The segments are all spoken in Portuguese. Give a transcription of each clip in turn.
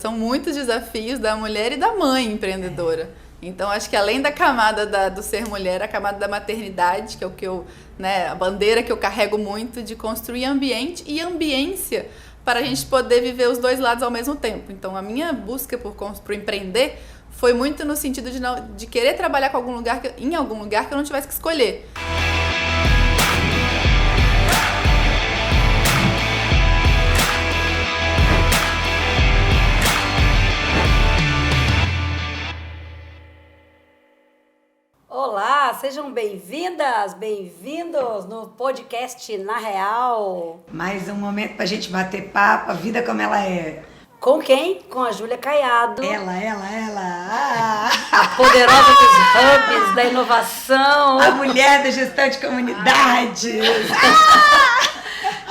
São muitos desafios da mulher e da mãe empreendedora. Então, acho que além da camada do ser mulher, a camada da maternidade, que é o que a bandeira que eu carrego muito, de construir ambiente e ambiência para a gente poder viver os dois lados ao mesmo tempo. Então, a minha busca por empreender foi muito no sentido de querer trabalhar em algum lugar que eu não tivesse que escolher. Olá, sejam bem-vindas, bem-vindos no podcast Na Real. Mais um momento pra gente bater papo, a vida como ela é. Com quem? Com a Júlia Caiado. Ela. A poderosa dos hubs, da inovação. A mulher da gestão de comunidades.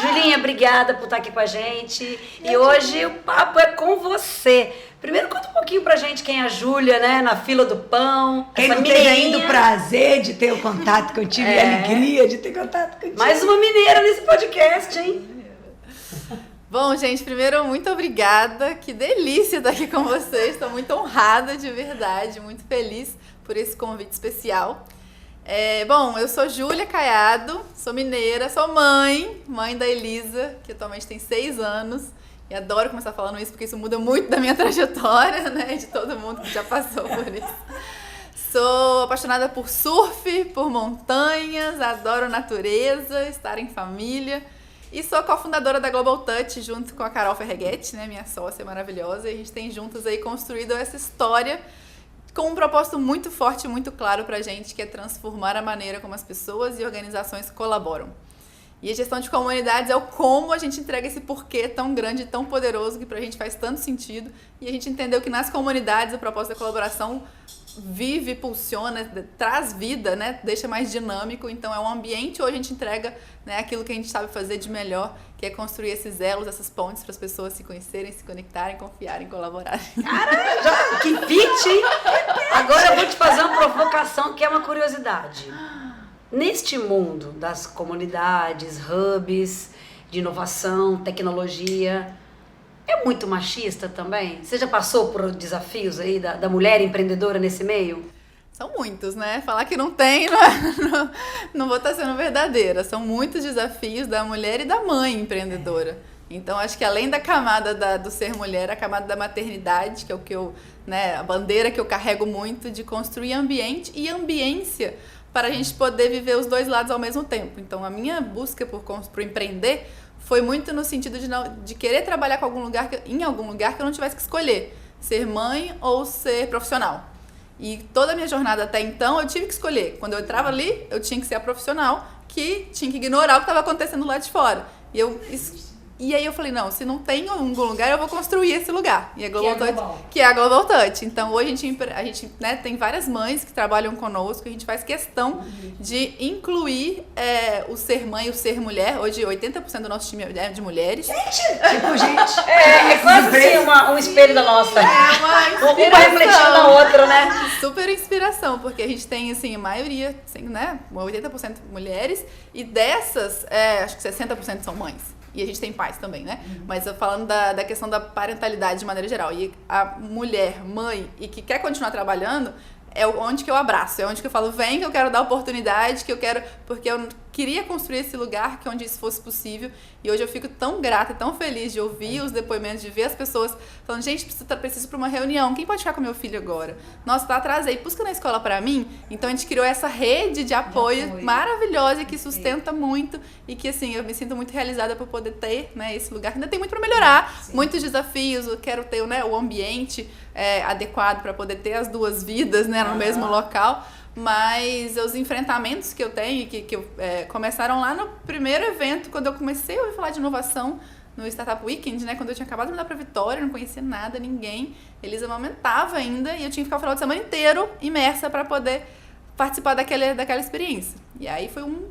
Julinha, obrigada por estar aqui com a gente. E hoje o papo é com você. Primeiro, conta um pouquinho pra gente quem é a Júlia, né? Na fila do pão. Quem não teve ainda o prazer de ter o contato contigo e a alegria de ter contato contigo. Mais uma mineira nesse podcast, hein? Bom, gente, primeiro, muito obrigada. Que delícia estar aqui com vocês. Estou muito honrada, de verdade, muito feliz por esse convite especial. Bom, eu sou Júlia Caiado, sou mineira, sou mãe da Elisa, que atualmente tem 6 anos. E adoro começar falando isso, porque isso muda muito da minha trajetória, né? De todo mundo que já passou por isso. Sou apaixonada por surf, por montanhas, adoro natureza, estar em família. E sou cofundadora da Global Touch, junto com a Carol Ferreguetti, né? Minha sócia maravilhosa. E a gente tem juntos aí construído essa história com um propósito muito forte e muito claro pra gente, que é transformar a maneira como as pessoas e organizações colaboram. E a gestão de comunidades é o como a gente entrega esse porquê tão grande e tão poderoso que pra gente faz tanto sentido. E a gente entendeu que nas comunidades o propósito da colaboração vive, pulsiona, traz vida, né? Deixa mais dinâmico. Então é um ambiente onde a gente entrega, né, aquilo que a gente sabe fazer de melhor, que é construir esses elos, essas pontes para as pessoas se conhecerem, se conectarem, confiarem, colaborarem. Caramba, que fit, hein? Agora eu vou te fazer uma provocação que é uma curiosidade. Neste mundo das comunidades, hubs, de inovação, tecnologia, é muito machista também? Você já passou por desafios aí da mulher empreendedora nesse meio? São muitos, né? Falar que não tem, não vou estar sendo verdadeira. São muitos desafios da mulher e da mãe empreendedora. Então, acho que além da camada do ser mulher, a camada da maternidade, que é o que a bandeira que eu carrego muito, de construir ambiente e ambiência para a gente poder viver os dois lados ao mesmo tempo. Então, a minha busca por empreender foi muito no sentido de querer trabalhar em algum lugar que eu não tivesse que escolher ser mãe ou ser profissional. E toda a minha jornada até então eu tive que escolher. Quando eu entrava ali, eu tinha que ser a profissional que tinha que ignorar o que estava acontecendo lá de fora. E aí eu falei, não, se não tem algum lugar, eu vou construir esse lugar. E a Global Touch, que é a Global Touch. Então, hoje a gente né, tem várias mães que trabalham conosco, e a gente faz questão de incluir o ser mãe e o ser mulher. Hoje, 80% do nosso time é de mulheres. Gente. É quase assim um espelho da nossa. Uma inspiração. Uma refletindo na outra, né? Super inspiração, porque a gente tem, assim, a maioria, assim, né, 80% mulheres, e dessas, acho que 60% são mães. E a gente tem pais também, né? Mas eu falando da questão da parentalidade de maneira geral. E a mulher, mãe, e que quer continuar trabalhando, é onde que eu abraço. É onde que eu falo, vem que eu quero dar oportunidade, porque eu queria construir esse lugar onde isso fosse possível. E hoje eu fico tão grata, tão feliz de ouvir os depoimentos, de ver as pessoas falando, gente, preciso para uma reunião. Quem pode ficar com meu filho agora? Nossa, tá atrasei. Busca na escola para mim. Então a gente criou essa rede de apoio maravilhosa que sustenta muito e que, assim, eu me sinto muito realizada por poder ter, né, esse lugar. Ainda tem muito para melhorar, muitos desafios. Eu quero ter, né, o ambiente adequado para poder ter as duas vidas, né, no mesmo local. Mas os enfrentamentos que eu tenho, que começaram lá no primeiro evento, quando eu comecei a ouvir falar de inovação no Startup Weekend, né? Quando eu tinha acabado de mudar para Vitória, não conhecia nada, ninguém. Eles amamentavam ainda e eu tinha que ficar o final de semana inteiro imersa para poder participar daquela experiência. E aí foi um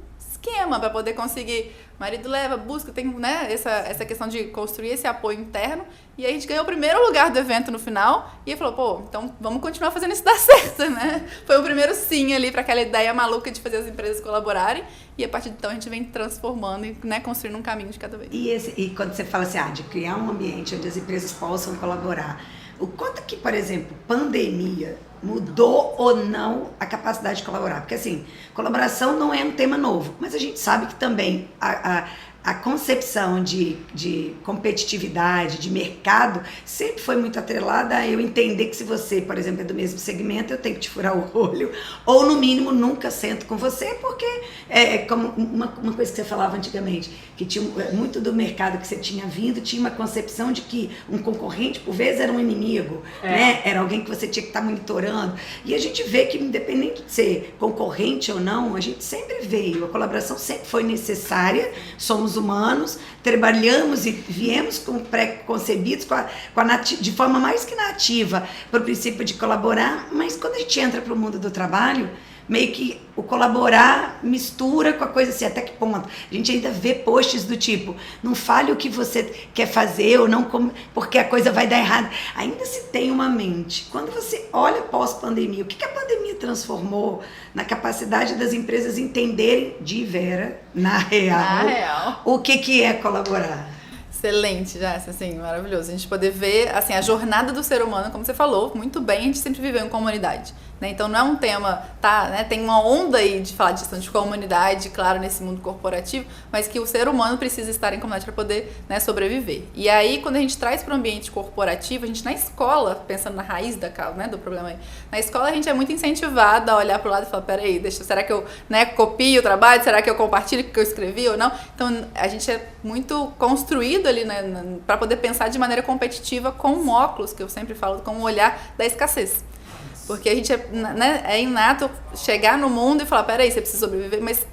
esquema para poder conseguir. O marido leva, busca, tem, né, essa questão de construir esse apoio interno. E aí a gente ganhou o primeiro lugar do evento no final. E ele falou, pô, então vamos continuar fazendo isso dar certo, né? Foi o primeiro sim ali para aquela ideia maluca de fazer as empresas colaborarem. E a partir de então a gente vem transformando e, né, construindo um caminho de cada vez. E quando você fala assim, de criar um ambiente onde as empresas possam colaborar, o quanto que, por exemplo, pandemia mudou ou não a capacidade de colaborar? Porque assim, colaboração não é um tema novo, mas a gente sabe que também a concepção de competitividade, de mercado, sempre foi muito atrelada a eu entender que se você, por exemplo, é do mesmo segmento, eu tenho que te furar o olho, ou no mínimo nunca sento com você, porque é como uma coisa que você falava antigamente, que tinha muito do mercado que você tinha vindo, tinha uma concepção de que um concorrente, por vezes, era um inimigo, né? Era alguém que você tinha que estar monitorando. E a gente vê que, independente de ser concorrente ou não, a gente sempre veio, a colaboração sempre foi necessária, somos humanos, trabalhamos e viemos com pré-concebidos de forma mais que nativa para o princípio de colaborar, mas quando a gente entra para o mundo do trabalho, meio que o colaborar mistura com a coisa assim, até que ponto? A gente ainda vê posts do tipo, não fale o que você quer fazer ou não, porque a coisa vai dar errado. Ainda se tem uma mente. Quando você olha pós-pandemia, o que a pandemia transformou na capacidade das empresas entenderem de vera, na real, o que é colaborar? Excelente, Jéssica, assim, maravilhoso. A gente poder ver, assim, a jornada do ser humano, como você falou, muito bem, a gente sempre viveu em comunidade, né? Então não é um tema, né? Tem uma onda aí de falar de gestão de comunidade, claro, nesse mundo corporativo, mas que o ser humano precisa estar em comunidade para poder, né, sobreviver. E aí, quando a gente traz para o ambiente corporativo, a gente na escola, pensando na raiz da causa, né, do problema aí, na escola a gente é muito incentivado a olhar para o lado e falar, peraí, será que eu, né, copio o trabalho? Será que eu compartilho o que eu escrevi ou não? Então a gente é muito construído ali, né, para poder pensar de maneira competitiva com um óculos, que eu sempre falo, com um olhar da escassez. Porque a gente é inato chegar no mundo e falar, peraí, você precisa sobreviver, mas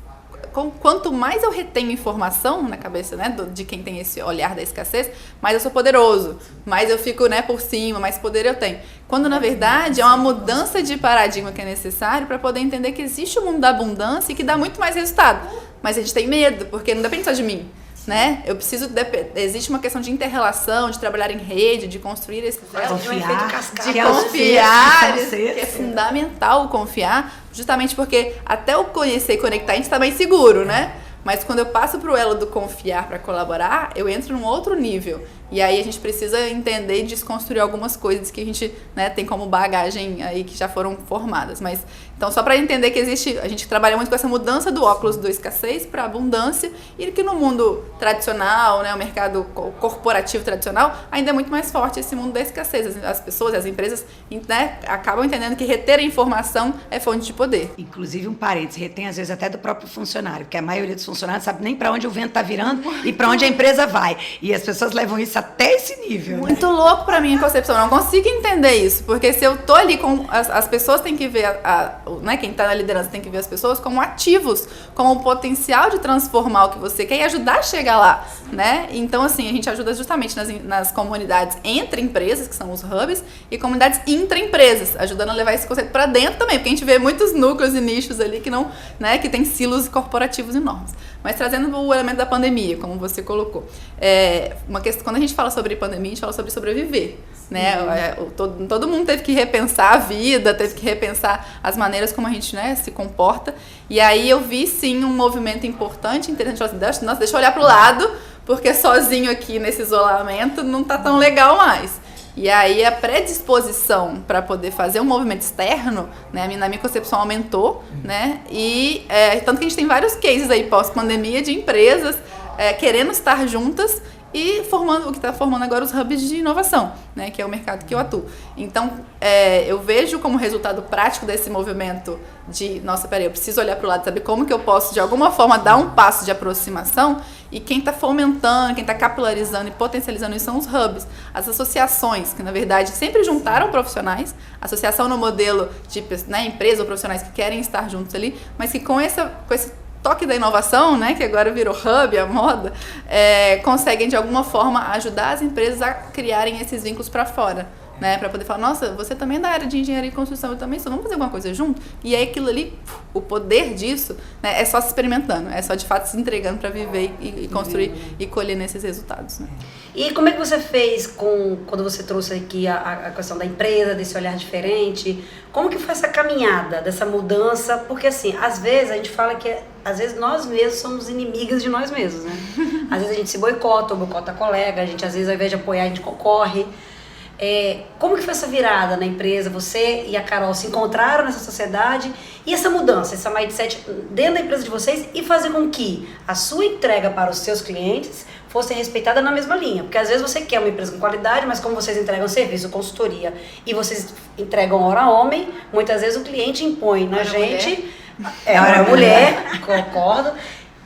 quanto mais eu retenho informação na cabeça, né, de quem tem esse olhar da escassez, mais eu sou poderoso, mais eu fico, né, por cima, mais poder eu tenho. Quando, na verdade, é uma mudança de paradigma que é necessário para poder entender que existe o mundo da abundância e que dá muito mais resultado. Mas a gente tem medo, porque não depende só de mim. Né? Eu preciso existe uma questão de inter-relação, de trabalhar em rede, de construir esse confiar, que é fundamental confiar, justamente porque até o conhecer e conectar a gente está bem seguro, né? Mas quando eu passo pro elo do confiar para colaborar, eu entro num outro nível. E aí a gente precisa entender e desconstruir algumas coisas que a gente, né, tem como bagagem aí que já foram formadas. Mas então, só para entender que a gente trabalha muito com essa mudança do óculos do escassez para abundância, e que no mundo tradicional, né, o mercado corporativo tradicional, ainda é muito mais forte esse mundo da escassez. As pessoas, as empresas, né, acabam entendendo que reter a informação é fonte de poder. Inclusive, um parênteses, retém às vezes até do próprio funcionário, porque a maioria dos funcionários sabe nem para onde o vento está virando e para onde a empresa vai. E as pessoas levam isso até esse nível. Muito, né? Louco para mim a concepção. Eu não consigo entender isso, porque se eu tô ali com as pessoas têm que ver né, quem está na liderança tem que ver as pessoas como ativos, como um potencial de transformar o que você quer e ajudar a chegar lá, né? Então, assim, a gente ajuda justamente nas comunidades entre empresas, que são os hubs, e comunidades intra-empresas, ajudando a levar esse conceito para dentro também, porque a gente vê muitos núcleos e nichos ali que não, né, que tem silos corporativos enormes. Mas trazendo o elemento da pandemia, como você colocou, uma questão, quando a gente fala sobre pandemia, a gente fala sobre sobreviver, né? Todo mundo teve que repensar a vida, teve que repensar as maneiras como a gente, né, se comporta. E aí eu vi sim um movimento importante, interessante. Nossa, deixa eu olhar pro lado, porque sozinho aqui nesse isolamento não tá tão legal mais. E aí a predisposição para poder fazer um movimento externo, né, na minha concepção aumentou, né? E tanto que a gente tem vários cases aí pós-pandemia de empresas querendo estar juntas e formando o que está formando agora os hubs de inovação, né, que é o mercado que eu atuo. Então, eu vejo como resultado prático desse movimento de, nossa, peraí, eu preciso olhar para o lado, saber como que eu posso, de alguma forma, dar um passo de aproximação, e quem está fomentando, quem está capilarizando e potencializando isso são os hubs, as associações, que na verdade sempre juntaram profissionais, associação no modelo de, né, empresa ou profissionais que querem estar juntos ali, mas que com esse toque da inovação, né, que agora virou hub, a moda, conseguem de alguma forma ajudar as empresas a criarem esses vínculos para fora, né? Pra poder falar, nossa, você também é da área de engenharia e construção, eu também sou, vamos fazer alguma coisa junto? E aí aquilo ali, o poder disso, né, é só se experimentando, é só de fato se entregando pra viver e construir e colher nesses resultados, né? E como é que você fez quando você trouxe aqui a questão da empresa, desse olhar diferente? Como que foi essa caminhada, dessa mudança? Porque assim, às vezes a gente fala que às vezes nós mesmos somos inimigas de nós mesmos, né? Às vezes a gente se boicota, ou boicota colega, a gente às vezes ao invés de apoiar a gente concorre. Como que foi essa virada na empresa? Você e a Carol se encontraram nessa sociedade e essa mudança, essa mindset dentro da empresa de vocês e fazer com que a sua entrega para os seus clientes fosse respeitada na mesma linha, porque às vezes você quer uma empresa com qualidade, mas como vocês entregam serviço, consultoria e vocês entregam hora homem, muitas vezes o cliente impõe na gente, hora mulher, concordo,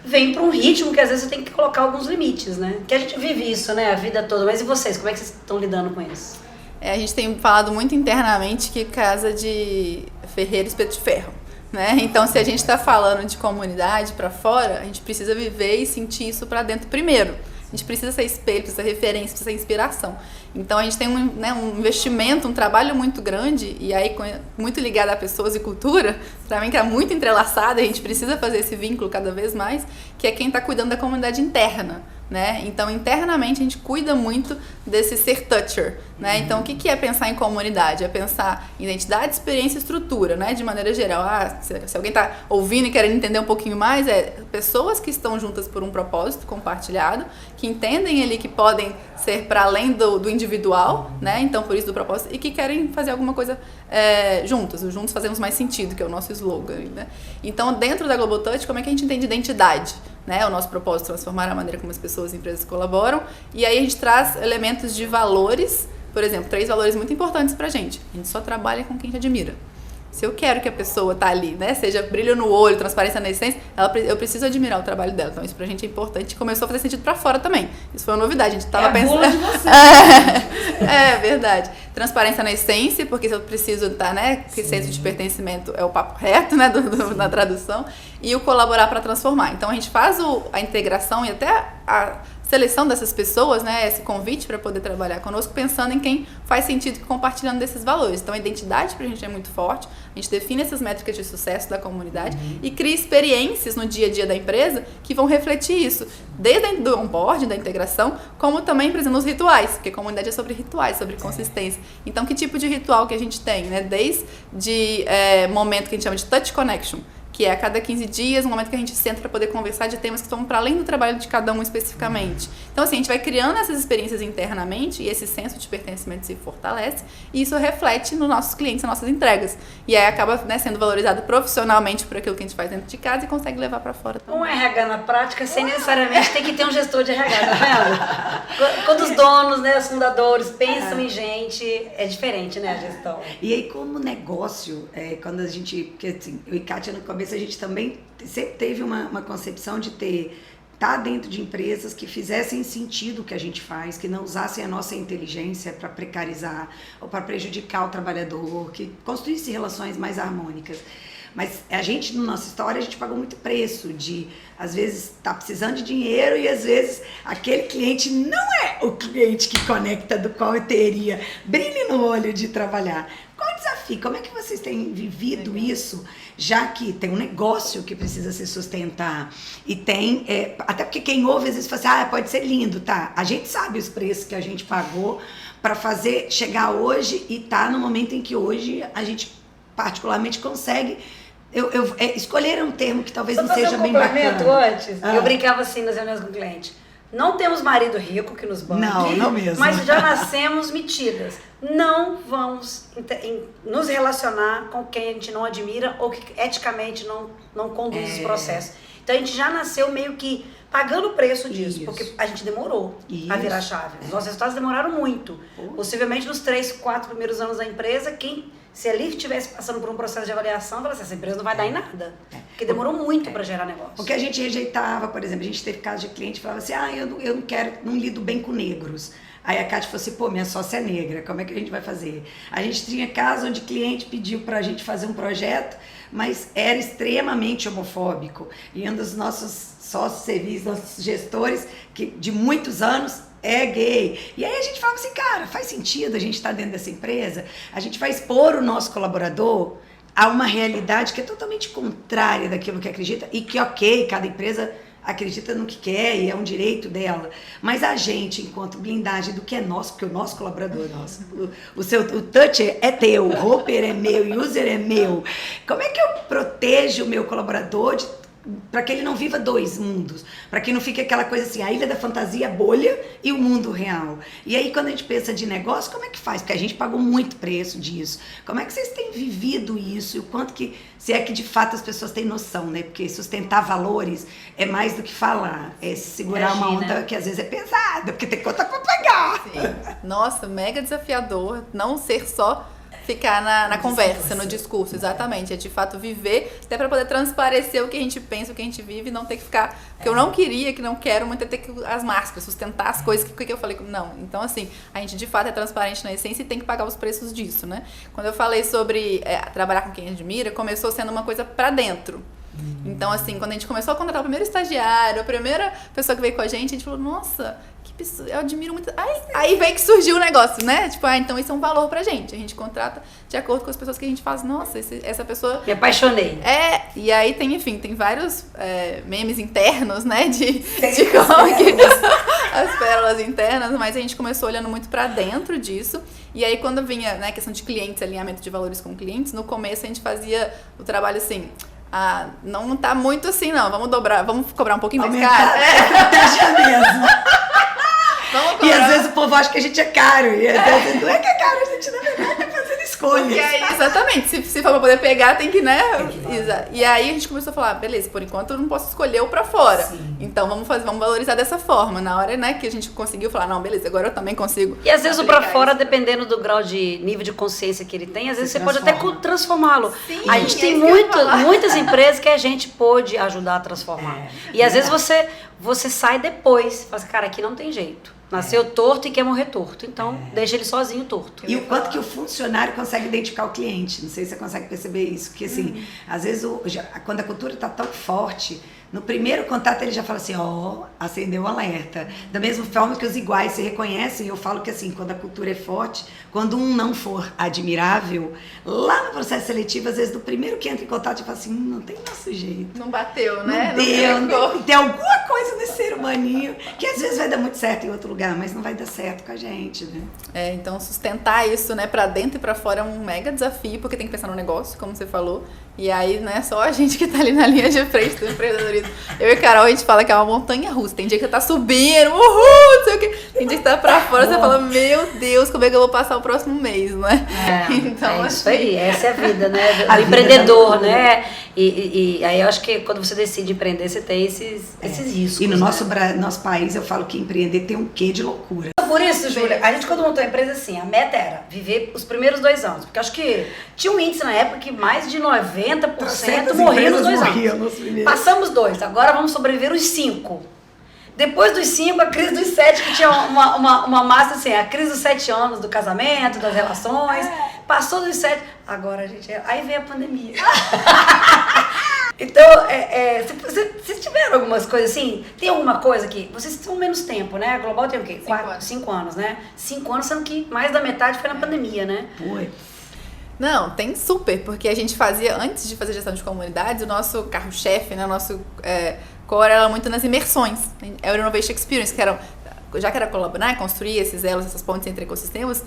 vem para um ritmo que às vezes você tem que colocar alguns limites, né? Que a gente vive isso, né, a vida toda. Mas e vocês, como é que vocês estão lidando com isso? A gente tem falado muito internamente que casa de ferreiro espeto de ferro, né? Então, se a gente está falando de comunidade para fora, a gente precisa viver e sentir isso para dentro primeiro. A gente precisa ser espelho, precisa ser referência, precisa ser inspiração. Então a gente tem um investimento, um trabalho muito grande, e aí muito ligado a pessoas e cultura, para mim que é muito entrelaçado, a gente precisa fazer esse vínculo cada vez mais, que é quem está cuidando da comunidade interna, né? Então internamente a gente cuida muito desse ser toucher, né? Então o que é pensar em comunidade? É pensar em identidade, experiência e estrutura, né? De maneira geral. Se alguém está ouvindo e querendo entender um pouquinho mais, pessoas que estão juntas por um propósito compartilhado, que entendem ali que podem ser para além do individual, né? Então por isso do propósito, e que querem fazer alguma coisa juntos. O juntos fazemos mais sentido, que é o nosso slogan, né? Então dentro da Global Touch, como é que a gente entende identidade? Né, o nosso propósito é transformar a maneira como as pessoas e empresas colaboram, e aí a gente traz elementos de valores, por exemplo, 3 valores muito importantes pra gente. A gente só trabalha com quem te admira. Se eu quero que a pessoa tá ali, né, seja brilho no olho, transparência na essência, eu preciso admirar o trabalho dela. Então isso pra gente é importante e começou a fazer sentido pra fora também. Isso foi uma novidade, a gente tava pensando... A bula de você. Verdade. Transparência na essência, porque se eu preciso estar, né, que senso de pertencimento é o papo reto, né, na tradução, e o colaborar para transformar. Então a gente faz a integração e até a seleção dessas pessoas, né, esse convite para poder trabalhar conosco, pensando em quem faz sentido compartilhando desses valores. Então a identidade pra gente é muito forte, a gente define essas métricas de sucesso da comunidade e cria experiências no dia a dia da empresa que vão refletir isso, desde do onboard, da integração, como também, por exemplo, nos rituais, porque a comunidade é sobre rituais, sobre consistência. Então que tipo de ritual que a gente tem, né, desde momento que a gente chama de touch connection, que é a cada 15 dias, um momento que a gente senta para poder conversar de temas que estão para além do trabalho de cada um especificamente. Então, assim, a gente vai criando essas experiências internamente e esse senso de pertencimento se fortalece e isso reflete nos nossos clientes, nas nossas entregas. E aí acaba, né, sendo valorizado profissionalmente por aquilo que a gente faz dentro de casa e consegue levar para fora também. Um RH na prática, sem necessariamente ter que ter um gestor de RH, tá vendo? Quando os donos, né, os fundadores pensam em gente, é diferente, né, a gestão. E aí, como negócio, quando a gente... Porque assim, eu e Kátia no começo, a gente também sempre teve uma concepção de estar dentro de empresas que fizessem sentido o que a gente faz, que não usassem a nossa inteligência para precarizar ou para prejudicar o trabalhador, que construísse relações mais harmônicas. Mas a gente, na nossa história, a gente pagou muito preço de, às vezes, tá precisando de dinheiro e, às vezes, aquele cliente não é o cliente que conecta do qual eu teria brilho no olho de trabalhar. Qual o desafio? Como é que vocês têm vivido isso, já que tem um negócio que precisa se sustentar e tem, até porque quem ouve às vezes fala assim, pode ser lindo, tá? A gente sabe os preços que a gente pagou para fazer chegar hoje e tá no momento em que hoje a gente particularmente consegue escolher um termo que talvez não seja bem bacana. Antes, eu brincava assim nas reuniões com o cliente. Não temos marido rico que nos banque, não mesmo. Mas já nascemos metidas. Não vamos nos relacionar com quem a gente não admira ou que eticamente não conduz os processos. Então a gente já nasceu meio que pagando o preço disso, porque a gente demorou a virar a chave. Os nossos resultados demoraram muito. Possivelmente nos 3, 4 primeiros anos da empresa, se ali estivesse passando por um processo de avaliação, falasse, essa empresa não vai dar em nada. Porque demorou muito para gerar negócio. Porque a gente rejeitava, por exemplo, a gente teve casos de cliente que falava assim, eu não lido bem com negros. Aí a Kátia falou assim, minha sócia é negra, como é que a gente vai fazer? A gente tinha casos onde o cliente pediu pra gente fazer um projeto, mas era extremamente homofóbico. E um dos nossos sócios de serviço, nossos gestores, que de muitos anos, é gay. E aí a gente falava assim, cara, faz sentido a gente estar dentro dessa empresa, a gente vai expor o nosso colaborador a uma realidade que é totalmente contrária daquilo que acredita e que, ok, cada empresa acredita no que quer e é um direito dela, mas a gente, enquanto blindagem do que é nosso, porque o nosso colaborador é nosso, o touch é teu, o hopper é meu, o user é meu, como é que eu protejo o meu colaborador para que ele não viva dois mundos, para que não fique aquela coisa assim, a ilha da fantasia, a bolha e o mundo real. E aí quando a gente pensa de negócio, como é que faz? Porque a gente pagou muito preço disso. Como é que vocês têm vivido isso? E o quanto que, se é que de fato as pessoas têm noção, né? Porque sustentar valores é mais do que falar, é segurar uma onda que às vezes é pesada, porque tem conta para pagar. Sim. Nossa, mega desafiador não ser só ficar na conversa, no discurso, exatamente. É de fato viver, até para poder transparecer o que a gente pensa, o que a gente vive e não ter que ficar... Porque eu não queria, que não quero muito, é ter que as máscaras, sustentar as coisas que eu falei. Não, então assim, a gente de fato é transparente na essência e tem que pagar os preços disso, né? Quando eu falei sobre trabalhar com quem admira, começou sendo uma coisa para dentro. Então, assim, quando a gente começou a contratar o primeiro estagiário, a primeira pessoa que veio com a gente falou, nossa, que pessoa, eu admiro muito. Aí veio que surgiu o negócio, né? Tipo, então isso é um valor pra gente. A gente contrata de acordo com as pessoas que a gente faz. Nossa, essa pessoa... Me apaixonei. E aí tem vários memes internos, né? De como que... as pérolas internas, mas a gente começou olhando muito pra dentro disso. E aí quando vinha, né, questão de clientes, alinhamento de valores com clientes, no começo a gente fazia o trabalho assim... não tá muito assim, não. Vamos cobrar um pouquinho mais caro. Estratégia mesmo. E às vezes o povo acha que a gente é caro. E às vezes não é que é caro, a gente na verdade tá fazendo escolhas. E aí, exatamente. Se for pra poder pegar, tem que, né? E aí a gente começou a falar, beleza, por enquanto eu não posso escolher o pra fora. Sim. Então vamos valorizar dessa forma. Na hora, né, que a gente conseguiu falar, não, beleza, agora eu também consigo. E às vezes o pra fora, dependendo do grau de nível de consciência que ele tem, às vezes você pode até transformá-lo. Sim, a gente tem muitas empresas que a gente pode ajudar a transformar. E às vezes você sai depois, fala assim, cara, aqui não tem jeito. Nasceu torto e quer morrer torto. Então, deixa ele sozinho torto. E o quanto que o funcionário consegue identificar o cliente. Não sei se você consegue perceber isso. Porque, assim, às vezes, quando a cultura está tão forte, no primeiro contato ele já fala assim, acendeu o alerta. Da mesma forma que os iguais se reconhecem, eu falo que, assim, quando a cultura é forte, quando um não for admirável, lá no processo seletivo, às vezes, do primeiro que entra em contato, eu falo assim, não tem nosso jeito. Não bateu, né? Não tem alguma coisa nesse ser humaninho que às vezes vai dar muito certo em outro lugar, mas não vai dar certo com a gente, né? Então sustentar isso, né, pra dentro e pra fora é um mega desafio, porque tem que pensar no negócio, como você falou. E aí, né, só a gente que tá ali na linha de frente do empreendedorismo. Eu e a Carol, a gente fala que é uma montanha russa. Tem dia que você tá subindo, não sei o quê. Tem dia que tá pra fora, você fala, meu Deus, como é que eu vou passar o próximo mês, né? Então, isso aí, essa é a vida, né? Do empreendedor, né? E aí eu acho que quando você decide empreender, você tem esses riscos. E no nosso país, eu falo que empreender tem um quê de loucura. Por isso, Júlia, a gente quando montou a empresa, assim, a meta era viver os primeiros 2 anos. Porque acho que tinha um índice na época que mais de 90% morriam nos 2 anos. Passamos 2, agora vamos sobreviver os 5. Depois dos 5, a crise dos 7, que tinha uma massa assim, a crise dos 7 anos do casamento, das relações. Passou dos 7, agora, gente, aí veio a pandemia. Então, se tiveram algumas coisas assim, tem alguma coisa que vocês estão menos tempo, né? A Global tem o quê? 5 anos, né? 5 anos, sendo que mais da metade foi na pandemia, né? Foi. Não, tem super, porque a gente fazia, antes de fazer gestão de comunidades, o nosso carro-chefe, né, o nosso core era muito nas imersões. Era o Innovation Experience, que eram, já que era colaborar, construir esses elos, essas pontes entre ecossistemas,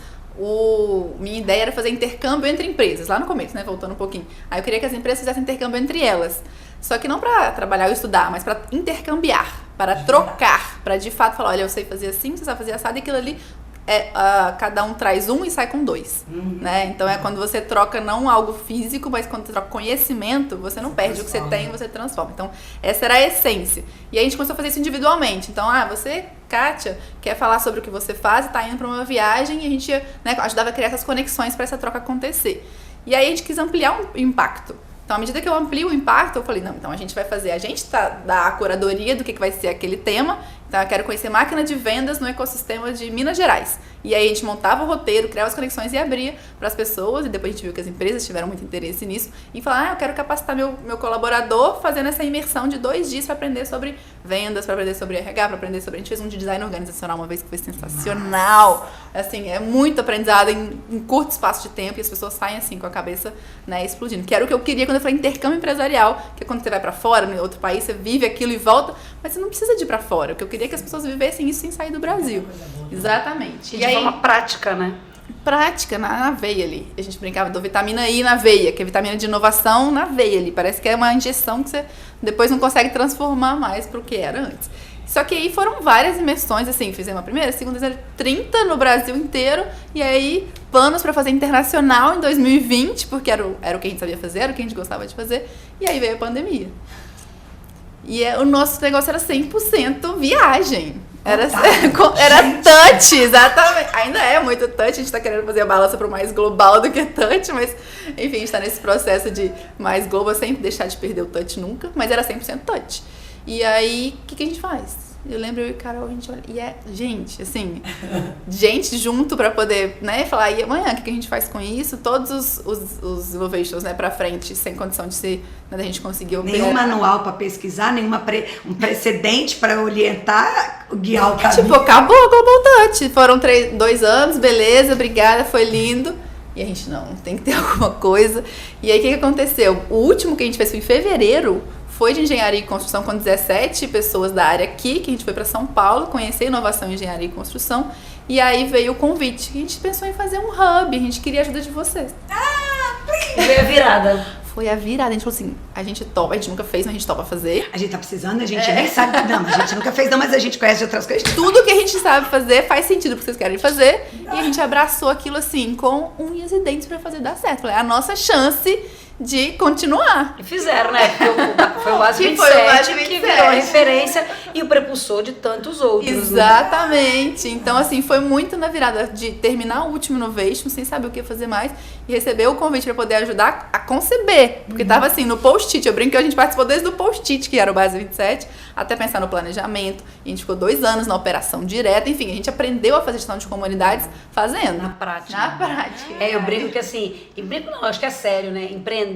minha ideia era fazer intercâmbio entre empresas, lá no começo, né, voltando um pouquinho. Aí eu queria que as empresas fizessem intercâmbio entre elas. Só que não para trabalhar ou estudar, mas para intercambiar, para trocar, para de fato falar, olha, eu sei fazer assim, você sabe fazer assado, e aquilo ali, cada um traz um e sai com 2, né? Então é quando você troca não algo físico, mas quando você troca conhecimento, você não perde o que você tem, você transforma. Então essa era a essência. E aí a gente começou a fazer isso individualmente. Então, você, Kátia, quer falar sobre o que você faz, está indo para uma viagem, e a gente, né, ajudava a criar essas conexões para essa troca acontecer. E aí a gente quis ampliar o impacto. Então, à medida que eu amplio o impacto, eu falei, não, então a gente vai fazer, dar a curadoria do que vai ser aquele tema, Então, eu quero conhecer máquina de vendas no ecossistema de Minas Gerais. E aí a gente montava o roteiro, criava as conexões e abria para as pessoas. E depois a gente viu que as empresas tiveram muito interesse nisso. E falar, eu quero capacitar meu colaborador fazendo essa imersão de 2 dias para aprender sobre vendas, para aprender sobre RH, para aprender sobre... A gente fez um de design organizacional uma vez que foi sensacional. Assim, é muito aprendizado em curto espaço de tempo. E as pessoas saem assim com a cabeça, né, explodindo. Que era o que eu queria quando eu falei intercâmbio empresarial. Que é quando você vai para fora, em outro país, você vive aquilo e volta. Mas você não precisa de ir para fora. O que eu queria é que as pessoas vivessem isso sem sair do Brasil. Exatamente. E de forma prática, né? Prática, na veia ali. A gente brincava do vitamina I na veia, que é vitamina de inovação na veia ali. Parece que é uma injeção que você depois não consegue transformar mais para o que era antes. Só que aí foram várias imersões, assim, fizemos a primeira, a segunda, 30 no Brasil inteiro, e aí planos para fazer internacional em 2020, porque era o que a gente sabia fazer, era o que a gente gostava de fazer, e aí veio a pandemia. E o nosso negócio era 100% viagem. Era touch, exatamente. Ainda é muito touch, a gente tá querendo fazer a balança pro mais global do que touch, mas enfim, a gente tá nesse processo de mais global, sem deixar de perder o touch nunca, mas era 100% touch. E aí, o que a gente faz? Eu lembro eu e Carol, a gente olha, e gente, assim, gente junto pra poder, né, falar, e amanhã, o que a gente faz com isso? Todos os innovations, né, pra frente, sem condição de ser, né, da gente conseguir operar. Nenhum manual pra pesquisar, um precedente pra orientar, guiar o caminho. Tipo, acabou o Global Touch. Foram 2 anos, beleza, obrigada, foi lindo. E a gente, não, tem que ter alguma coisa. E aí, o que aconteceu? O último que a gente fez foi em fevereiro, foi de engenharia e construção com 17 pessoas da área aqui, que a gente foi para São Paulo conhecer inovação em engenharia e construção. E aí veio o convite. A gente pensou em fazer um hub, a gente queria a ajuda de vocês. Veio a virada. Foi a virada. A gente falou assim, a gente topa, a gente nunca fez, mas a gente topa fazer. A gente tá precisando, a gente nem sabe. Não, a gente nunca fez não, mas a gente conhece de outras coisas. Tudo que a gente sabe fazer faz sentido porque vocês querem fazer. E a gente abraçou aquilo assim, com unhas e dentes pra fazer dar certo. Falei, a nossa chance de continuar. E fizeram, né? Porque foi o Base 27 foi o Base 27, que virou a referência e o prepulsor de tantos outros. Exatamente. Né? Então, assim, foi muito na virada de terminar o último Innovation, sem saber o que fazer mais, e receber o convite para poder ajudar a conceber. Porque tava assim, no post-it, eu brinco que a gente participou desde o post-it, que era o Base 27, até pensar no planejamento. E a gente ficou 2 anos na operação direta. Enfim, a gente aprendeu a fazer gestão de comunidades fazendo. Na prática. Na prática. Eu brinco que assim, e brinco não, acho que é sério, né? Empreender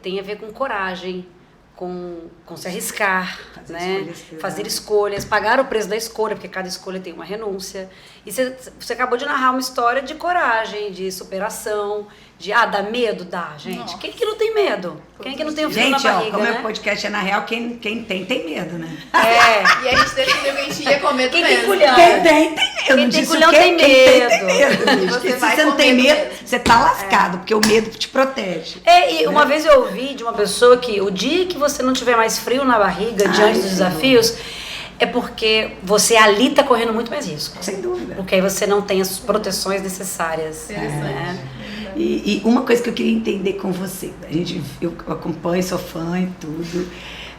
tem a ver com coragem, com se arriscar, né? Fazer escolhas, pagar o preço da escolha, porque cada escolha tem uma renúncia. E você acabou de narrar uma história de coragem, de superação, de dá medo? Dá, gente. Nossa. Quem que não tem medo? Quem que não tem o frio na Gente, barriga, como né? o podcast é na real, quem tem medo, né? E a gente decidiu que a gente ia com medo Quem mesmo. tem culhão? Quem tem medo. Quem tem culhão Quem tem tem medo. medo. Você Se vai você não com tem medo medo, mesmo. você tá lascado, porque o medo te protege. E uma vez eu ouvi de uma pessoa que o dia que você não tiver mais frio na barriga diante dos desafios, é porque você ali tá correndo muito mais risco. Sem dúvida. Porque aí você não tem as proteções necessárias. Né? E uma coisa que eu queria entender com você, eu acompanho, sou fã e tudo.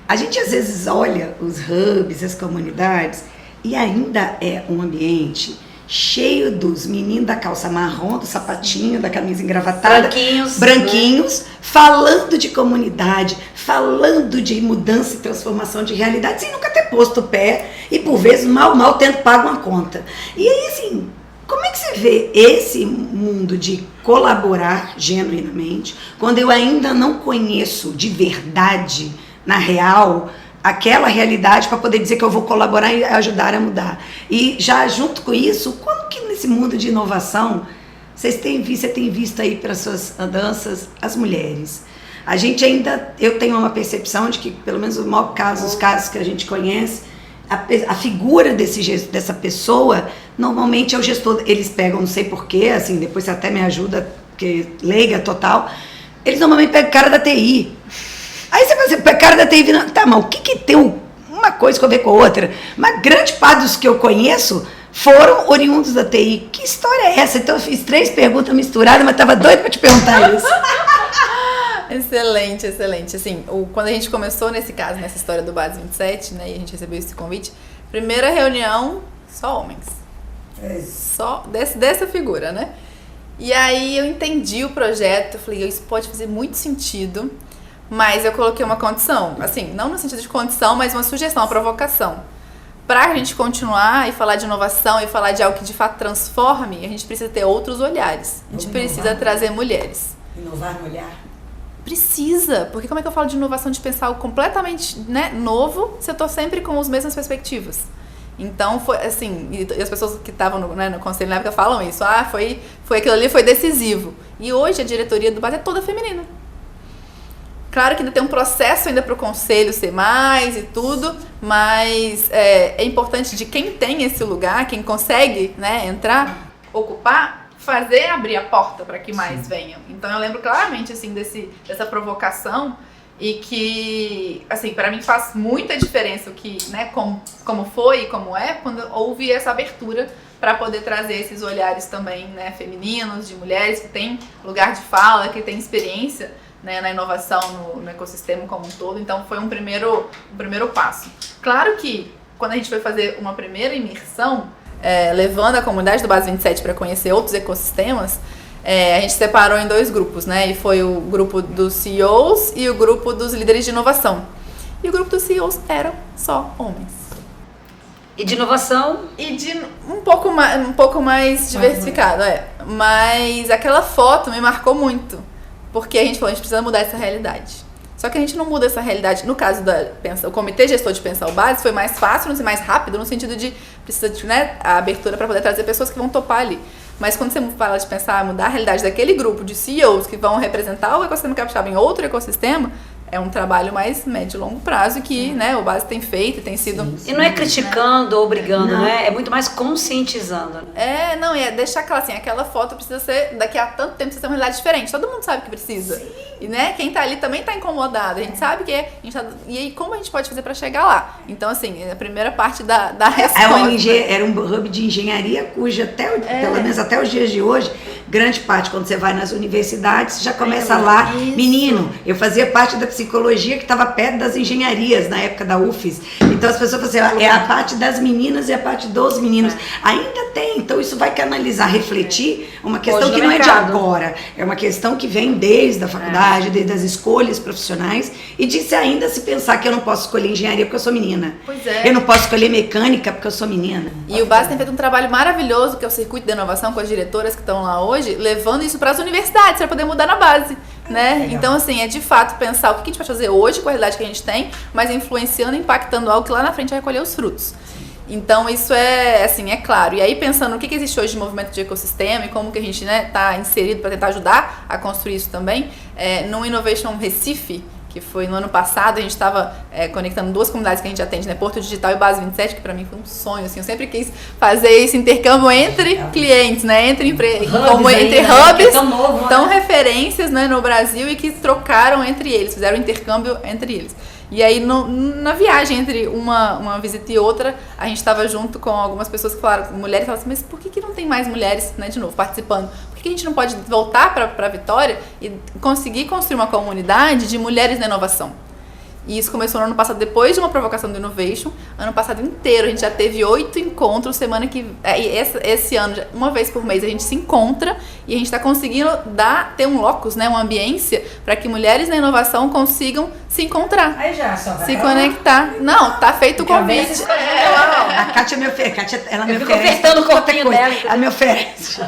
A gente às vezes olha os hubs, as comunidades, e ainda é um ambiente cheio dos meninos da calça marrom, do sapatinho, da camisa engravatada, branquinhos, falando de comunidade, falando de mudança e transformação de realidade, sem nunca ter posto o pé e por vezes mal tendo pago uma conta. E aí assim, como é que você vê esse mundo de colaborar genuinamente, quando eu ainda não conheço de verdade, na real, aquela realidade para poder dizer que eu vou colaborar e ajudar a mudar? E já junto com isso, como que nesse mundo de inovação, você tem visto aí pelas suas andanças as mulheres? A gente ainda, eu tenho uma percepção de que, pelo menos no maior caso, os casos que a gente conhece, a figura dessa pessoa normalmente é o gestor. Eles pegam, não sei porquê, assim, depois você até me ajuda, porque leiga total, eles normalmente pegam o cara da TI. Aí você vai dizer, o cara da TI virando, tá, mas o que tem uma coisa a ver com a outra? Mas grande parte dos que eu conheço foram oriundos da TI. Que história é essa? Então eu fiz 3 perguntas misturadas, mas tava doido pra te perguntar isso. Excelente, excelente. Assim, quando a gente começou nesse caso, nessa história do Base 27, né, e a gente recebeu esse convite, primeira reunião, só homens. Só dessa figura, né? E aí eu entendi o projeto, eu falei, isso pode fazer muito sentido, mas eu coloquei uma condição, assim, não no sentido de condição, mas uma sugestão, uma provocação. pra gente continuar e falar de inovação e falar de algo que de fato transforme, a gente precisa ter outros olhares. A gente precisa trazer mulheres. Inovar no olhar? Precisa, porque como é que eu falo de inovação, de pensar algo completamente, né, novo, se eu tô sempre com as mesmas perspectivas? Então, foi assim, e as pessoas que estavam no conselho na época falam isso, foi aquilo ali, foi decisivo. E hoje a diretoria do BAS é toda feminina. Claro que ainda tem um processo ainda para o conselho ser mais e tudo, mas é importante de quem tem esse lugar, quem consegue, né, entrar, ocupar, abrir a porta para que mais venham. Então eu lembro claramente assim dessa provocação e que, assim, para mim faz muita diferença o que, né, como foi e como é quando houve essa abertura para poder trazer esses olhares também, né, femininos, de mulheres que têm lugar de fala, que têm experiência, né, na inovação no ecossistema como um todo. Então foi um primeiro passo. Claro que quando a gente foi fazer uma primeira imersão, levando a comunidade do BAS 27 para conhecer outros ecossistemas, a gente separou em 2 grupos, né? E foi o grupo dos CEOs e o grupo dos líderes de inovação. E o grupo dos CEOs eram só homens. E de inovação? E de um pouco mais diversificado, Mas aquela foto me marcou muito. Porque a gente falou, a gente precisa mudar essa realidade. Só que a gente não muda essa realidade. No caso o Comitê Gestor de Pensar o BAS foi mais fácil, mais rápido, no sentido de precisa de, né, a abertura para poder trazer pessoas que vão topar ali. Mas quando você fala de pensar, mudar a realidade daquele grupo de CEOs que vão representar o ecossistema capixaba em outro ecossistema, é um trabalho mais médio e longo prazo que, né, o BAS tem feito e tem sido... E não é criticando ou brigando, né? É muito mais conscientizando. É deixar claro assim, aquela foto precisa ser, daqui a tanto tempo precisa ser uma realidade diferente. Todo mundo sabe que precisa. Sim. E, né, quem tá ali também tá incomodado. A gente sabe que e aí como a gente pode fazer para chegar lá? Então, assim, a primeira parte da resposta. Era um hub de engenharia cuja pelo menos até os dias de hoje, grande parte, quando você vai nas universidades, já começa lá. Isso. Menino, eu fazia parte da psicologia que estava perto das engenharias na época da UFES. Então as pessoas falam assim, é a parte das meninas e a parte dos meninos. Ainda tem, então isso vai canalizar, refletir uma questão que não é de agora, é uma questão que vem desde a faculdade, desde as escolhas profissionais, e de ainda se pensar que eu não posso escolher engenharia porque eu sou menina. Pois é. Eu não posso escolher mecânica porque eu sou menina. E o BAS tem feito um trabalho maravilhoso, que é o Circuito de Inovação, com as diretoras que estão lá hoje, levando isso para as universidades, para poder mudar na base. Né? Então, assim, é de fato pensar o que a gente pode fazer hoje com a realidade que a gente tem, mas influenciando, impactando algo que lá na frente vai colher os frutos. Então, isso assim, é claro. E aí, pensando no que existe hoje de movimento de ecossistema e como que a gente, né, tá inserido para tentar ajudar a construir isso também, no Innovation Recife, que foi no ano passado, a gente estava conectando 2 comunidades que a gente atende, né, Porto Digital e BAS 27, que para mim foi um sonho, assim, eu sempre quis fazer esse intercâmbio entre clientes, né, entre hubs, tão referências, né, no Brasil e que trocaram entre eles, fizeram intercâmbio entre eles. E aí, na viagem entre uma visita e outra, a gente estava junto com algumas pessoas que falaram, mulheres, falaram assim, mas por que não tem mais mulheres, né, de novo, participando? Por que a gente não pode voltar para Vitória e conseguir construir uma comunidade de mulheres na inovação? E isso começou no ano passado, depois de uma provocação do Innovation. Ano passado inteiro, a gente já teve 8 encontros, esse ano, uma vez por mês, a gente se encontra e a gente está conseguindo ter um locus, né, uma ambiência, para que mulheres na inovação consigam se encontrar, aí já, se conectar. Não, tá feito o convite. A Kátia me oferece, ela me oferece. Ofertando o corpinho dela. Ela me oferece.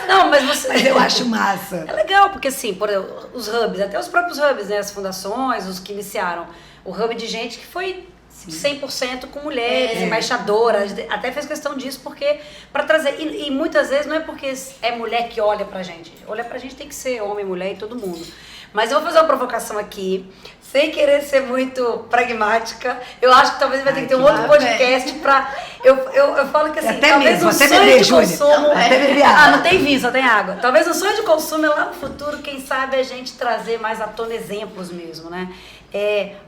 Não, mas eu acho massa. É legal, porque assim, por exemplo, os hubs, até os próprios hubs, né, as fundações, os que iniciaram, o hub de gente que foi 100% com mulheres, embaixadoras, até fez questão disso, porque para trazer, e muitas vezes não é porque é mulher que olha pra gente tem que ser homem, mulher e todo mundo. Mas eu vou fazer uma provocação aqui, sem querer ser muito pragmática. Eu acho que talvez vai ter que ter um outro podcast pra... Eu falo que assim, até talvez mesmo, um sonho beber, de consumo... Até beber água. Não tem vinho, só tem água. Talvez um sonho de consumo é lá no futuro, quem sabe a gente trazer mais à tona exemplos mesmo, né?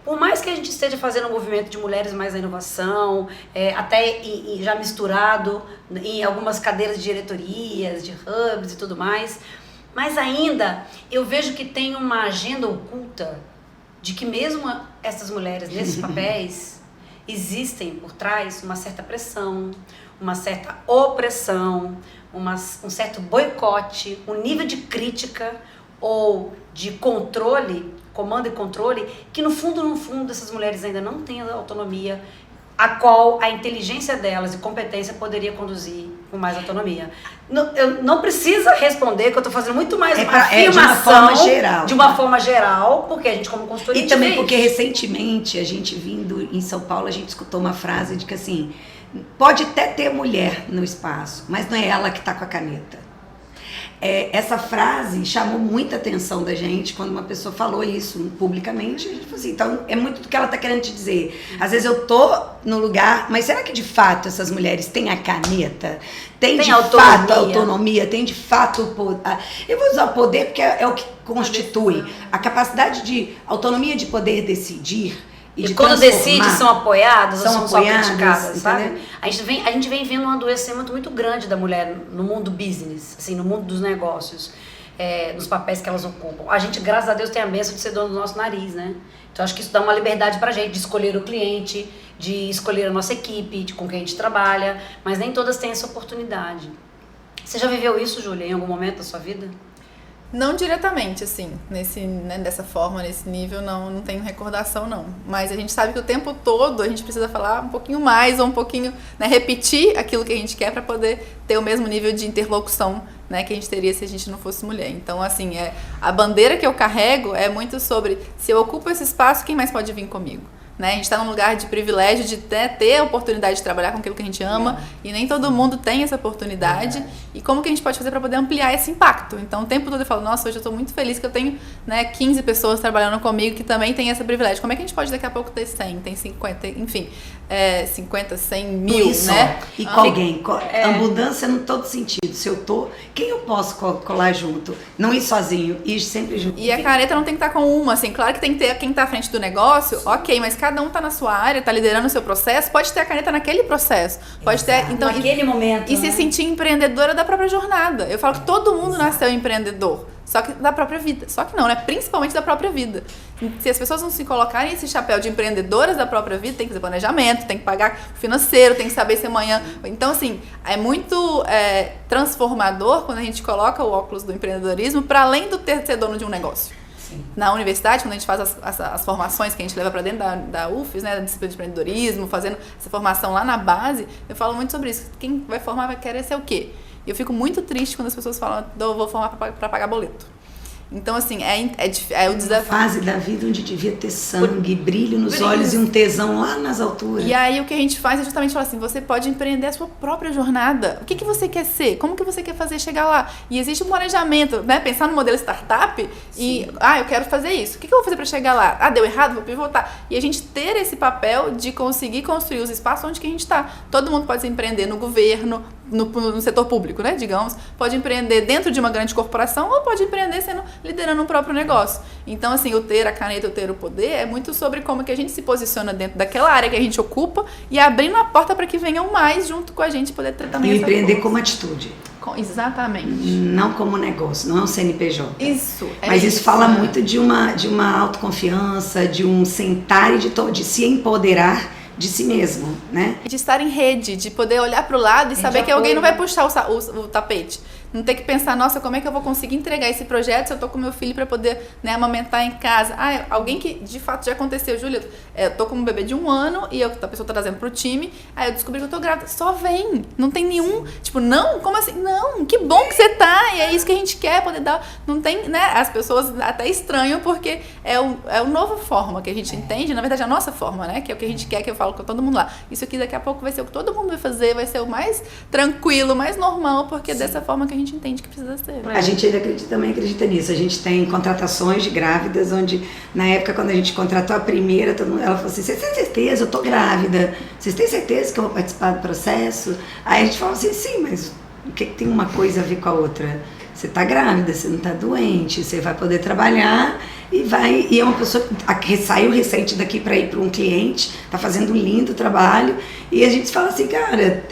Por mais que a gente esteja fazendo um movimento de mulheres mais na inovação, até já misturado em algumas cadeiras de diretorias, de hubs e tudo mais, mas ainda eu vejo que tem uma agenda oculta de que mesmo essas mulheres nesses papéis existem por trás uma certa pressão, uma certa opressão, um certo boicote, um nível de crítica ou de controle, comando e controle, que no fundo essas mulheres ainda não têm autonomia, a qual a inteligência delas e competência poderia conduzir com mais autonomia. Eu não precisa responder, que eu estou fazendo muito mais uma afirmação de uma forma geral. De uma forma geral, porque a gente como consultoria... E também porque recentemente, a gente vindo em São Paulo, a gente escutou uma frase de que assim, pode até ter mulher no espaço, mas não é ela que está com a caneta. Essa frase chamou muita atenção da gente quando uma pessoa falou isso publicamente. A gente falou assim, então é muito do que ela está querendo te dizer. Às vezes eu tô no lugar, mas será que de fato essas mulheres têm a caneta? Tem de fato a autonomia? Tem de fato o poder? Eu vou usar o poder porque é o que constitui a capacidade de autonomia de poder decidir. E quando decide são apoiadas ou são só criticadas, sabe? Entendeu? A gente vem vendo um adoecimento muito grande da mulher no mundo business, assim, no mundo dos negócios, nos papéis que elas ocupam. A gente, graças a Deus, tem a bênção de ser dono do nosso nariz, né? Então acho que isso dá uma liberdade pra gente de escolher o cliente, de escolher a nossa equipe, com quem a gente trabalha, mas nem todas têm essa oportunidade. Você já viveu isso, Júlia, em algum momento da sua vida? Não diretamente, assim, dessa forma, nesse nível, não tenho recordação, não. Mas a gente sabe que o tempo todo a gente precisa falar um pouquinho mais ou um pouquinho, repetir aquilo que a gente quer para poder ter o mesmo nível de interlocução, que a gente teria se a gente não fosse mulher. Então, assim, a bandeira que eu carrego é muito sobre, se eu ocupo esse espaço, quem mais pode vir comigo? A gente está num lugar de privilégio de ter a oportunidade de trabalhar com aquilo que a gente ama e nem todo mundo tem essa oportunidade. E como que a gente pode fazer para poder ampliar esse impacto? Então, o tempo todo eu falo, nossa, hoje eu estou muito feliz que eu tenho 15 pessoas trabalhando comigo que também tem esse privilégio. Como é que a gente pode daqui a pouco ter 100, tem 50, enfim, 50, 100 mil, isso, né? E com alguém. A mudança em todo sentido. Se eu tô, quem eu posso colar junto? Não ir sozinho, ir sempre junto. E a caneta não tem que estar com uma, assim, claro que tem que ter quem está à frente do negócio, ok, mas cada um está na sua área, está liderando o seu processo, pode ter a caneta naquele processo, pode ter, então, naquele momento, e se sentir empreendedora da própria jornada. Eu falo que todo mundo nasceu empreendedor, só que da própria vida, só que não, principalmente da própria vida. Se as pessoas não se colocarem esse chapéu de empreendedoras da própria vida, tem que fazer planejamento, tem que pagar financeiro, tem que saber se amanhã... Então, assim, é muito transformador quando a gente coloca o óculos do empreendedorismo para além do ser dono de um negócio. Sim. Na universidade, quando a gente faz as formações que a gente leva para dentro da UFES, da disciplina de empreendedorismo, fazendo essa formação lá na base, eu falo muito sobre isso. Quem vai formar vai querer ser o quê? E eu fico muito triste quando as pessoas falam, eu vou formar para pagar boleto. Então, assim, é o desafio. Fase da vida onde devia ter sangue, brilho nos olhos e um tesão lá nas alturas. E aí o que a gente faz é justamente falar assim, você pode empreender a sua própria jornada. O que você quer ser? Como que você quer fazer chegar lá? E existe um planejamento, pensar no modelo startup e, eu quero fazer isso. O que eu vou fazer para chegar lá? Deu errado, vou pivotar. E a gente ter esse papel de conseguir construir os espaços onde que a gente está. Todo mundo pode empreender no governo, no setor público, digamos. Pode empreender dentro de uma grande corporação ou pode empreender liderando um próprio negócio. Então, assim, o ter a caneta, o ter o poder é muito sobre como que a gente se posiciona dentro daquela área que a gente ocupa e abrindo a porta para que venham mais junto com a gente poder ter também essa empreender como atitude. Exatamente. Não como negócio, não é um CNPJ. Isso. Mas isso fala muito de uma autoconfiança, de um sentar e de se empoderar de si mesmo, De estar em rede, de poder olhar para o lado e saber que alguém não vai puxar o tapete. Não ter que pensar, nossa, como é que eu vou conseguir entregar esse projeto se eu tô com meu filho para poder amamentar em casa? Alguém que de fato já aconteceu, Júlia, eu tô com um bebê de 1 ano e a pessoa tá trazendo pro time, aí eu descobri que eu tô grávida. Só vem, não tem nenhum, não, como assim? Não, que bom que você tá, e é isso que a gente quer, poder dar, não tem, as pessoas até estranham porque é uma nova forma que a gente entende, na verdade é a nossa forma, que é o que a gente quer, que eu falo com todo mundo lá. Isso aqui daqui a pouco vai ser o que todo mundo vai fazer, vai ser o mais tranquilo, mais normal, porque dessa forma que a gente entende que precisa ser. A gente ainda também acredita nisso. A gente tem contratações de grávidas, onde na época quando a gente contratou a primeira, ela falou assim, vocês têm certeza? Eu tô grávida. Vocês têm certeza que eu vou participar do processo? Aí a gente falou assim, sim, mas o que tem uma coisa a ver com a outra? Você tá grávida, você não tá doente, você vai poder trabalhar e é uma pessoa que saiu recente daqui para ir para um cliente, tá fazendo um lindo trabalho, e a gente fala assim, cara,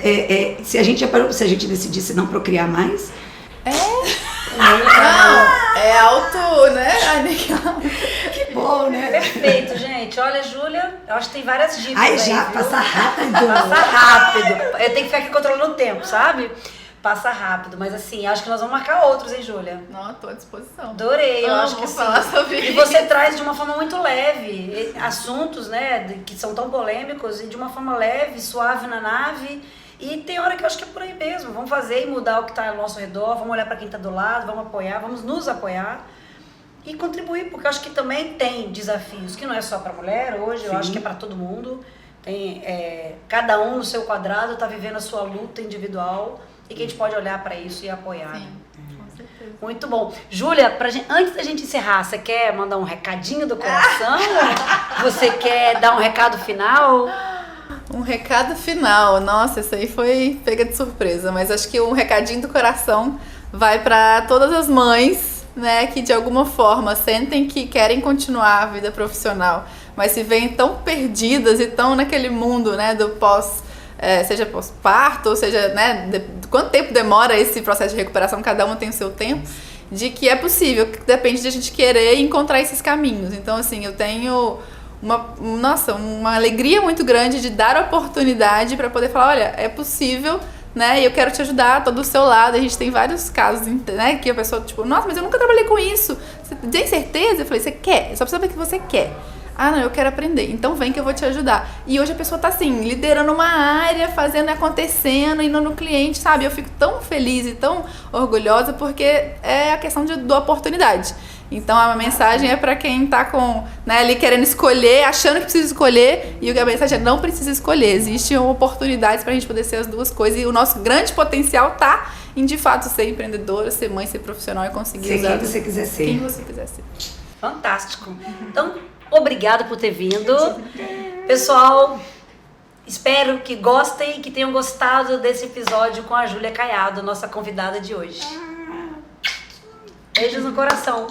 se a gente decidisse não procriar mais, é alto, legal. Que bom, né? Perfeito, gente. Olha, Júlia, eu acho que tem várias dicas. Já, passa rápido. Passa rápido. Eu tenho que ficar aqui controlando o tempo, sabe? Passa rápido, mas assim, acho que nós vamos marcar outros, hein, Júlia? Não, tô à disposição. Adorei, eu acho que Vamos falar sim. sobre E isso. você traz de uma forma muito leve assuntos, né, que são tão polêmicos, e de uma forma leve, suave na nave. E tem hora que eu acho que é por aí mesmo. Vamos fazer e mudar o que está ao nosso redor, vamos olhar para quem está do lado, vamos apoiar, vamos nos apoiar e contribuir, porque eu acho que também tem desafios que não é só para mulher hoje, eu acho que é para todo mundo. Tem, cada um no seu quadrado está vivendo a sua luta individual e que a gente pode olhar para isso e apoiar. Sim, Né? com certeza. Muito bom. Júlia, antes da gente encerrar, você quer mandar um recadinho do coração? Você quer dar um recado final? Um recado final. Nossa, isso aí foi pega de surpresa, mas acho que um recadinho do coração vai para todas as mães, né, que de alguma forma sentem que querem continuar a vida profissional, mas se veem tão perdidas e tão naquele mundo, né, do seja pós-parto, ou seja, né, quanto tempo demora esse processo de recuperação, cada uma tem o seu tempo, de que é possível, que depende de a gente querer encontrar esses caminhos. Então, assim, eu tenho uma alegria muito grande de dar a oportunidade para poder falar, olha, é possível, né, e eu quero te ajudar, tô do seu lado. A gente tem vários casos, né, que a pessoa, tipo, nossa, mas eu nunca trabalhei com isso, você tem certeza? Eu falei, você quer? Só precisa ver que você quer. Ah, não, eu quero aprender, então vem que eu vou te ajudar. E hoje a pessoa tá assim, liderando uma área, fazendo, acontecendo, indo no cliente, sabe? Eu fico tão feliz e tão orgulhosa porque é a questão da oportunidade. Então a mensagem é para quem tá né, ali querendo escolher, achando que precisa escolher, e a mensagem é não precisa escolher. Existem oportunidades pra gente poder ser as duas coisas, e o nosso grande potencial tá em de fato ser empreendedora, ser mãe, ser profissional e conseguir Ser usar quem você quiser ser. quem você quiser ser. Fantástico. Então, obrigado por ter vindo. Pessoal, espero que gostem e que tenham gostado desse episódio com a Júlia Caiado, nossa convidada de hoje. Beijos no coração.